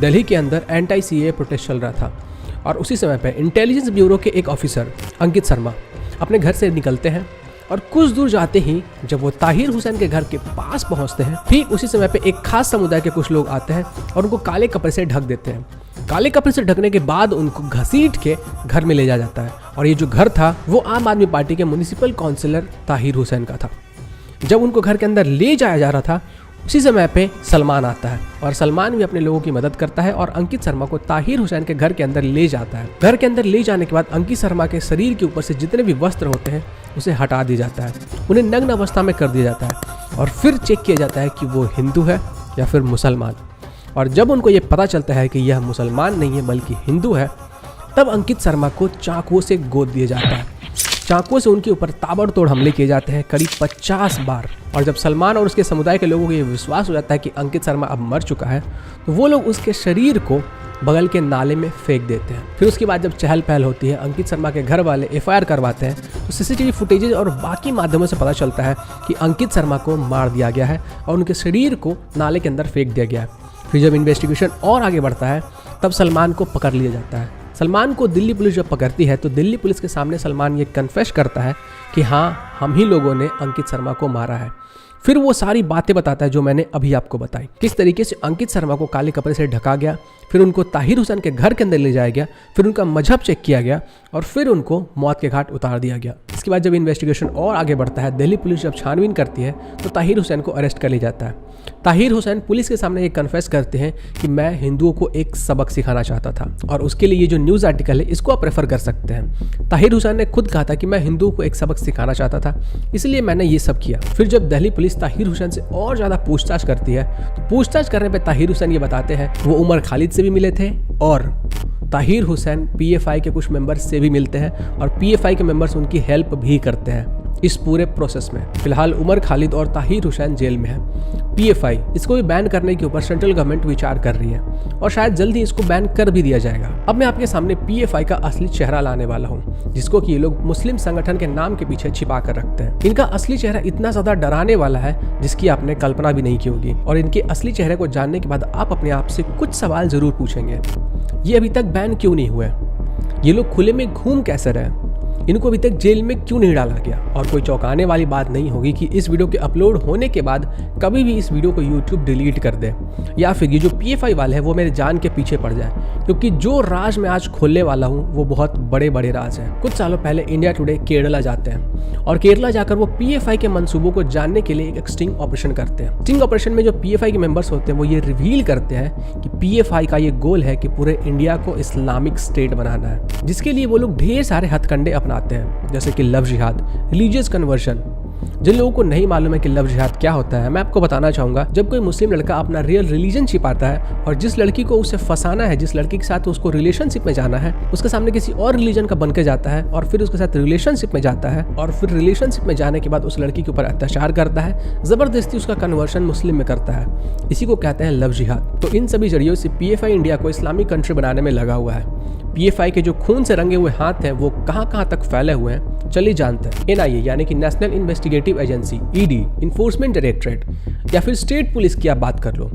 दिल्ली के अंदर anti CAA protest चल रहा था और उसी समय पे इंटेलिजेंस ब्यूरो के एक ऑफिसर अंकित शर्मा अपने घर से निकलते हैं और कुछ दूर जाते ही जब वो ताहिर हुसैन के घर के पास पहुंचते हैं, ठीक उसी समय पे एक खास समुदाय के कुछ लोग आते हैं और उनको काले कपड़े से ढक देते हैं। काले कपड़े से ढकने के बाद उनको घसीट के घर में ले जाया जाता है और ये जो घर था वो आम आदमी पार्टी के म्युनिसिपल काउंसिलर ताहिर हुसैन का था। जब उनको घर के अंदर ले जाया जा रहा था उसी समय पे सलमान आता है और सलमान भी अपने लोगों की मदद करता है और अंकित शर्मा को ताहिर हुसैन के घर के अंदर ले जाता है। घर के अंदर ले जाने के बाद अंकित शर्मा के शरीर के ऊपर से जितने भी वस्त्र होते हैं उसे हटा दिया जाता है, उन्हें नग्न अवस्था में कर दिया जाता है और फिर चेक किया जाता है कि वो हिंदू है या फिर मुसलमान। और जब उनको ये पता चलता है कि यह मुसलमान नहीं है बल्कि हिंदू है, तब अंकित शर्मा को चाकुओं से गोद दिया जाता है। चाकुओं से उनके ऊपर ताबड़तोड़ हमले किए जाते हैं करीब 50 बार। और जब सलमान और उसके समुदाय के लोगों को ये विश्वास हो जाता है कि अंकित शर्मा अब मर चुका है, तो वो लोग उसके शरीर को बगल के नाले में फेंक देते हैं। फिर उसके बाद जब चहल पहल होती है, अंकित शर्मा के घर वाले FIR करवाते हैं, तो सीसीटीवी फुटेजेज और बाकी माध्यमों से पता चलता है कि अंकित शर्मा को मार दिया गया है और उनके शरीर को नाले के अंदर फेंक दिया गया है। फिर जब इन्वेस्टिगेशन और आगे बढ़ता है तब सलमान को पकड़ लिया जाता है। सलमान को दिल्ली पुलिस जब पकड़ती है तो दिल्ली पुलिस के सामने सलमान ये कन्फेस करता है कि हाँ, हम ही लोगों ने अंकित शर्मा को मारा है। फिर वो सारी बातें बताता है जो मैंने अभी आपको बताई, किस तरीके से अंकित शर्मा को काले कपड़े से ढका गया, फिर उनको ताहिर हुसैन के घर के अंदर ले जाया गया, फिर उनका मजहब चेक किया गया और फिर उनको मौत के घाट उतार दिया गया। इसके बाद जब इन्वेस्टिगेशन और आगे बढ़ता है, दिल्ली पुलिस जब छानबीन करती है तो ताहिर हुसैन को अरेस्ट कर लिया जाता है। ताहिर हुसैन पुलिस के सामने ये कन्फेस करते हैं कि मैं हिंदुओं को एक सबक सिखाना चाहता था और उसके लिए ये जो न्यूज़ आर्टिकल है इसको आप रेफर कर सकते हैं। ताहिर हुसैन ने खुद कहा था कि मैं हिंदुओं को एक सबक सिखाना चाहता था, इसलिए मैंने ये सब किया। फिर जब दिल्ली पुलिस ताहिर हुसैन से और ज़्यादा पूछताछ करती है तो पूछताछ करने पर ताहिर हुसैन ये बताते हैं वो उमर खालिद से भी मिले थे और ताहिर हुसैन PFI के कुछ मेंबर्स से भी मिलते हैं और PFI के मेंबर्स उनकी हेल्प भी करते हैं इस पूरे प्रोसेस में। फिलहाल उमर खालिद और ताहिर हुसैन जेल में है। PFI इसको भी बैन करने के ऊपर सेंट्रल गवर्नमेंट विचार कर रही है और शायद जल्दी इसको बैन कर भी दिया जाएगा। अब मैं आपके सामने PFI का असली चेहरा लाने वाला हूँ, जिसको कि ये लोग मुस्लिम संगठन के नाम के पीछे छिपा कर रखते हैं। इनका असली चेहरा इतना ज्यादा डराने वाला है जिसकी आपने कल्पना भी नहीं की होगी और इनके असली चेहरे को जानने के बाद आप अपने आप से कुछ सवाल जरूर पूछेंगे। ये अभी तक बैन क्यों नहीं हुए? ये लोग खुले में घूम कैसे रहे? इनको अभी तक जेल में क्यों नहीं डाला गया? और कोई चौंकाने वाली बात नहीं होगी कि इस वीडियो के अपलोड होने के बाद कभी भी इस वीडियो को YouTube डिलीट कर दे या फिर ये जो PFI वाले हैं वो मेरे जान के पीछे पड़ जाए, क्योंकि जो राज मैं आज खोलने वाला हूँ वो बहुत बड़े बड़े राज हैं। कुछ सालों पहले इंडिया टुडे केरला जाते हैं और केरला जाकर वो PFI के मंसूबों को जानने के लिए एक स्टिंग ऑपरेशन करते हैं। स्टिंग ऑपरेशन में जो PFI के मेंबर्स होते हैं वो ये रिवील करते हैं कि PFI का ये गोल है कि पूरे इंडिया को इस्लामिक स्टेट बनाना है, जिसके लिए वो लोग ढेर सारे हथकंडे अपनाते हैं, जैसे कि लव जिहाद, रिलीजियस कन्वर्शन। जिन लोगों को नहीं मालूम है कि लव जिहाद क्या होता है, मैं आपको बताना चाहूंगा। जब कोई मुस्लिम लड़का अपना रियल रिलीजन छिपाता है और जिस लड़की को उसे फंसाना है, जिस लड़की के साथ उसको रिलेशनशिप में जाना है, उसके सामने किसी और रिलीजन का बन के जाता है और फिर उसके साथ रिलेशनशिप में जाता है और फिर रिलेशनशिप में जाने के बाद उस लड़की के ऊपर अत्याचार करता है, जबरदस्ती उसका कन्वर्शन मुस्लिम में करता है, इसी को कहते हैं लव जिहाद। तो इन सभी जरियों से PFI इंडिया को इस्लामिक कंट्री बनाने में लगा हुआ है। PFI के जो खून से रंगे हुए हाथ हैं वो कहां कहां तक फैले हुए हैं, चलिए जानते हैं। NIA यानी कि national investigative agency, ED, enforcement directorate या फिर स्टेट पुलिस की आप बात कर लो,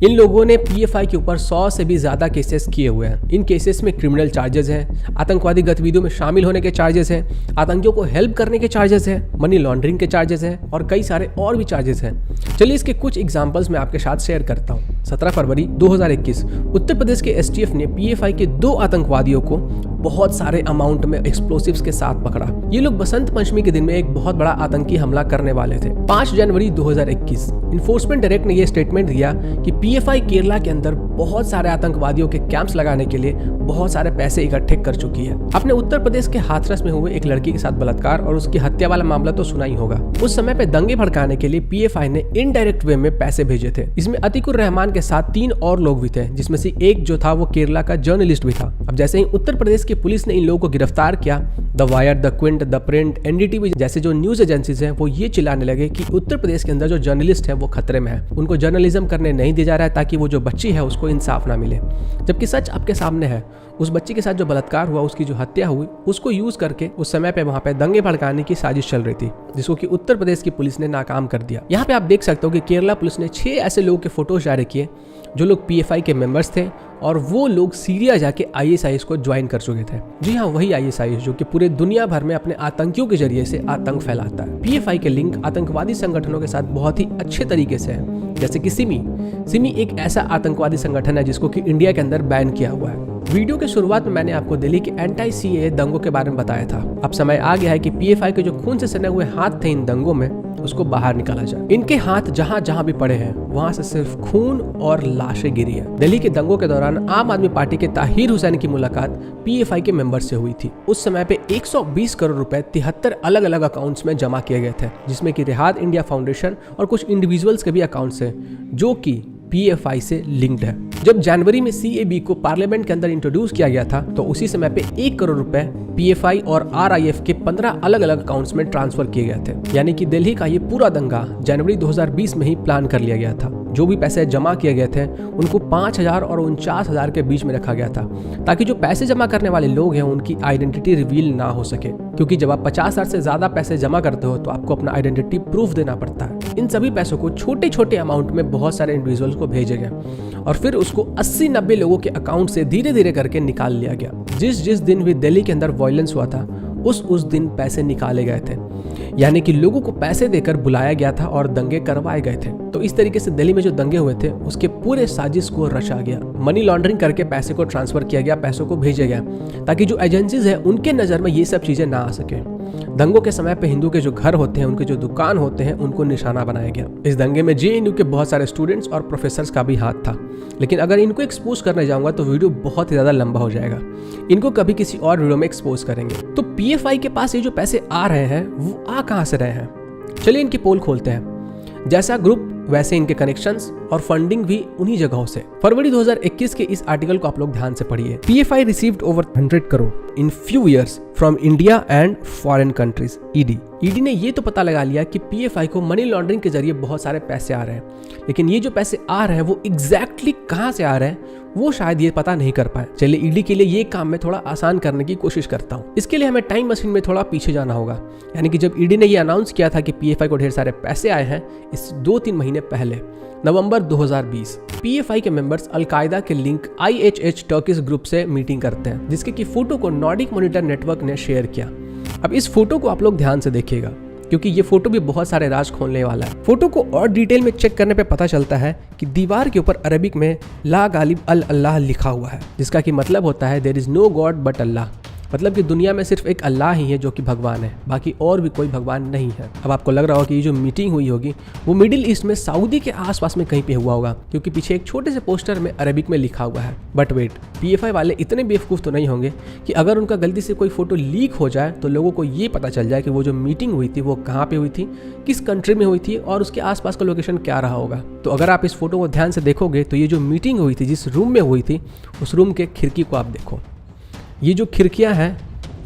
इन लोगों ने PFI के ऊपर 100 से भी ज्यादा केसेस किए हुए हैं। इन केसेस में क्रिमिनल चार्जेस हैं, आतंकवादी गतिविधियों में शामिल होने के चार्जेस हैं, आतंकियों को हेल्प करने के चार्जेस हैं, मनी लॉन्ड्रिंग के चार्जेस हैं और कई सारे और भी चार्जेस हैं। चलिए इसके कुछ एग्जाम्पल्स मैं आपके साथ शेयर करता हूँ। 17 फरवरी 2021 उत्तर प्रदेश के STF ने PFI के 2 आतंकवादियों को बहुत सारे अमाउंट में एक्सप्लोसिव्स के साथ पकड़ा। ये लोग बसंत पंचमी के दिन में एक बहुत बड़ा आतंकी हमला करने वाले थे। 5 जनवरी 2021 इन्फोर्समेंट डायरेक्टर ने यह स्टेटमेंट दिया कि PFI केरला के अंदर बहुत सारे आतंकवादियों के कैंप्स लगाने के लिए बहुत सारे पैसे इकट्ठे कर चुकी है। अपने उत्तर प्रदेश के हाथरस में हुए एक लड़की के साथ बलात्कार और उसकी हत्या वाला मामला तो सुना ही होगा। उस समय पे दंगे भड़काने के लिए PFI ने इनडायरेक्ट वे में पैसे भेजे थे। इसमें अतिकुर रहमान के साथ 3 और लोग भी थे, जिसमें से एक जो था वो केरला का जर्नलिस्ट भी था। अब जैसे ही उत्तर प्रदेश की पुलिस ने इन लोगों को गिरफ्तार किया, the wire, the Quint, the print, NDTV जैसे जो न्यूज एजेंसीज हैं वो ये चिल्लाने लगे कि उत्तर प्रदेश के अंदर जो जर्नलिस्ट है वो खतरे में है, उनको जर्नलिज्म करने नहीं दिया जा रहा है ताकि वो जो बच्ची है उसको इंसाफ ना मिले। जबकि सच आपके सामने है, उस बच्ची के साथ जो बलात्कार हुआ, उसकी जो हत्या हुई, उसको यूज करके उस समय पे वहां पे दंगे भड़काने की साजिश चल रही थी, जिसको कि उत्तर प्रदेश की पुलिस ने नाकाम कर दिया। यहाँ पे आप देख सकते हो कि केरला पुलिस ने 6 ऐसे लोगों के फोटोज जारी किए जो लोग PFI के मेंबर्स थे और वो लोग सीरिया जाके ISIS को ज्वाइन कर चुके थे। जी हाँ, वही ISIS जो कि पूरे दुनिया भर में अपने आतंकियों के जरिए से आतंक फैलाता है। PFI के लिंक आतंकवादी संगठनों के साथ बहुत ही अच्छे तरीके से है, जैसे कि सिमी एक ऐसा आतंकवादी संगठन है जिसको कि इंडिया के अंदर बैन किया हुआ है। वीडियो के शुरुआत में मैंने आपको दिल्ली के anti-CAA दंगों के बारे में बताया था। अब समय आ गया है कि PFI के जो खून से सने हुए हाथ थे इन दंगों में, उसको बाहर निकाला जाए। इनके हाथ जहां जहां भी पड़े हैं वहां से सिर्फ खून और लाशें गिरी है। दिल्ली के दंगों के दौरान आम आदमी पार्टी के ताहिर हुसैन की मुलाकात PFI के मेंबर से हुई थी। उस समय पे 120 करोड़ रुपए 73 अलग अलग अकाउंट्स में जमा किए गए थे, जिसमें कि रिहाद इंडिया फाउंडेशन और कुछ इंडिविजुअल्स के भी अकाउंट्स हैं जो कि PFI से लिंक्ड है। जब जनवरी में CAB को पार्लियामेंट के अंदर इंट्रोड्यूस किया गया था तो उसी समय पे 1 करोड़ रुपए PFI और RIF के 15 अलग अलग अकाउंट्स में ट्रांसफर किए गए थे। यानी कि दिल्ली का ये पूरा दंगा जनवरी 2020 में ही प्लान कर लिया गया था। जो भी पैसे जमा किए गए थे उनको 5,000 और 49,000 के बीच में रखा गया था, ताकि जो पैसे जमा करने वाले लोग हैं उनकी आइडेंटिटी रिवील ना हो सके, क्योंकि जब आप 50,000 से ज्यादा पैसे जमा करते हो तो आपको अपना आइडेंटिटी प्रूफ देना पड़ता है। इन सभी पैसों को छोटे छोटे अमाउंट में बहुत सारे इंडिविजुअल्स को भेजे गए और फिर उसको 80-90 लोगों के अकाउंट से धीरे धीरे करके निकाल लिया गया। जिस दिन भी दिल्ली के अंदर वायलेंस हुआ था उस दिन पैसे निकाले गए थे, यानी कि लोगों को पैसे देकर बुलाया गया था और दंगे करवाए गए थे। तो इस तरीके से दिल्ली में जो दंगे हुए थे उसके पूरे साजिश को रचा गया। मनी लॉन्ड्रिंग करके पैसे को ट्रांसफर किया गया, पैसों को भेजा गया, ताकि जो एजेंसीज है उनके नजर में ये सब चीजें ना आ सके। दंगों के समय पे हिंदू के जो घर होते हैं, उनके जो दुकान होते हैं, उनको निशाना बनाया गया। इस दंगे में JNU के बहुत सारे स्टूडेंट्स और प्रोफेसर्स का भी हाथ था, लेकिन अगर इनको एक्सपोज करने जाऊंगा तो वीडियो बहुत ही ज्यादा लंबा हो जाएगा। इनको कभी किसी और वीडियो में एक्सपोज करेंगे। तो PFI के पास ये जो पैसे आ रहे हैं वो आ कहां से रहे हैं? चलिए इनकी पोल खोलते हैं। जैसा ग्रुप वैसे इनके कनेक्शंस और फंडिंग भी उन्हीं जगहों से। फरवरी 2021 के इस आर्टिकल को आप लोग ध्यान से पढ़िए। PFI received over 100 crore in few years from India and foreign countries. ED ने ये तो पता लगा लिया कि PFI को मनी लॉन्ड्रिंग के जरिए बहुत सारे पैसे आ रहे हैं, लेकिन ये जो पैसे आ रहे हैं वो एग्जैक्टली कहां से आ रहे हैं वो शायद ये पता नहीं कर पाए। चलिए ED के लिए ये काम मैं थोड़ा आसान करने की कोशिश करता हूँ। इसके लिए हमें टाइम मशीन में थोड़ा पीछे जाना होगा, यानी कि जब ED ने ये अनाउंस किया था कि PFI को ढेर सारे पैसे आए हैं, इस 2-3 महीने पहले नवंबर 2020 PFI के मेंबर्स अलकायदा के लिंक IHH टर्किश ग्रुप से मीटिंग करते हैं, जिसके की फोटो को नॉर्डिक मॉनिटर नेटवर्क ने शेयर किया। अब इस फोटो को आप लोग ध्यान से देखिएगा, क्योंकि ये फोटो भी बहुत सारे राज खोलने वाला है। फोटो को और डिटेल में चेक करने पे पता चलता है कि दीवार के ऊपर अरबिक में ला गालिब अल अल्लाह लिखा हुआ है, जिसका कि मतलब होता है there is no god but Allah. मतलब कि दुनिया में सिर्फ एक अल्लाह ही है जो कि भगवान है, बाकी और भी कोई भगवान नहीं है। अब आपको लग रहा होगा कि ये जो मीटिंग हुई होगी वो मिडिल ईस्ट में सऊदी के आसपास में कहीं पे हुआ होगा, क्योंकि पीछे एक छोटे से पोस्टर में अरबिक में लिखा हुआ है। बट वेट, PFI वाले इतने बेवकूफ़ तो नहीं होंगे कि अगर उनका गलती से कोई फोटो लीक हो जाए तो लोगों को ये पता चल जाए कि वो जो मीटिंग हुई थी वो कहाँ पे हुई थी, किस कंट्री में हुई थी और उसके आसपास का लोकेशन क्या रहा होगा। तो अगर आप इस फोटो को ध्यान से देखोगे तो ये जो मीटिंग हुई थी जिस रूम में हुई थी उस रूम के खिड़की को आप देखो। ये जो खिड़कियाँ हैं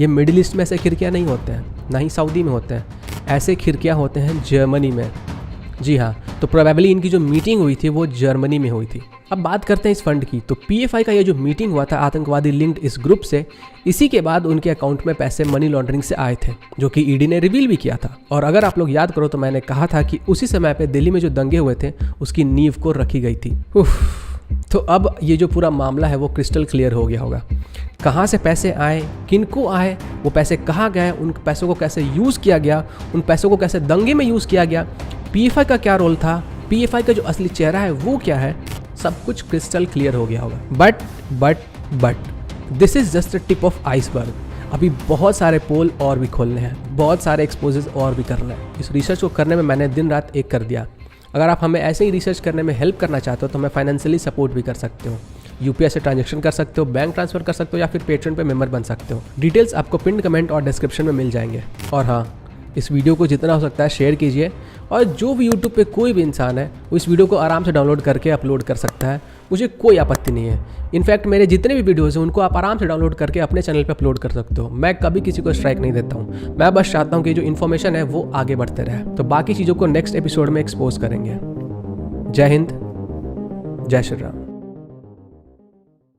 ये मिडिल ईस्ट में ऐसे खिड़कियाँ नहीं होते हैं, ना ही सऊदी में होते हैं, ऐसे खिड़कियाँ होते हैं जर्मनी में। जी हाँ, तो प्रोबेबली इनकी जो मीटिंग हुई थी वो जर्मनी में हुई थी। अब बात करते हैं इस फंड की। तो PFI का ये जो मीटिंग हुआ था आतंकवादी लिंक्ड इस ग्रुप से, इसी के बाद उनके अकाउंट में पैसे मनी लॉन्ड्रिंग से आए थे, जो कि ED ने रिवील भी किया था। और अगर आप लोग याद करो तो मैंने कहा था कि उसी समय पे दिल्ली में जो दंगे हुए थे उसकी नींव को रखी गई थी। तो अब ये जो पूरा मामला है वो क्रिस्टल क्लियर हो गया होगा। कहाँ से पैसे आए, किनको आए, वो पैसे कहाँ गए, उन पैसों को कैसे यूज़ किया गया, उन पैसों को कैसे दंगे में यूज़ किया गया, PFI का क्या रोल था, PFI का जो असली चेहरा है वो क्या है, सब कुछ क्रिस्टल क्लियर हो गया होगा। But this is just the tip of iceberg. अभी बहुत सारे पोल और भी खोलने हैं, बहुत सारे एक्सपोजेस और भी करने हैं। इस रिसर्च को करने में मैंने दिन रात एक कर दिया। अगर आप हमें ऐसे ही रिसर्च करने में हेल्प करना चाहते हो तो हमें फाइनेंशियली सपोर्ट भी कर सकते हो। UPI से ट्रांजैक्शन कर सकते हो, बैंक ट्रांसफर कर सकते हो, या फिर पेट्रेन पे मेंबर बन सकते हो। डिटेल्स आपको पिन कमेंट और डिस्क्रिप्शन में मिल जाएंगे। और हाँ, इस वीडियो को जितना हो सकता है शेयर कीजिए, और जो भी यूट्यूब पे कोई भी इंसान है वो इस वीडियो को आराम से डाउनलोड करके अपलोड कर सकता है, मुझे कोई आपत्ति नहीं है। इनफैक्ट मेरे जितने भी वीडियोस हैं उनको आप आराम से डाउनलोड करके अपने चैनल पे अपलोड कर सकते हो। मैं कभी किसी को स्ट्राइक नहीं देता हूँ, मैं बस चाहता हूँ कि जो इन्फॉर्मेशन है वो आगे बढ़ते रहे। तो बाकी चीज़ों को नेक्स्ट एपिसोड में एक्सपोज करेंगे। जय हिंद, जय श्री राम।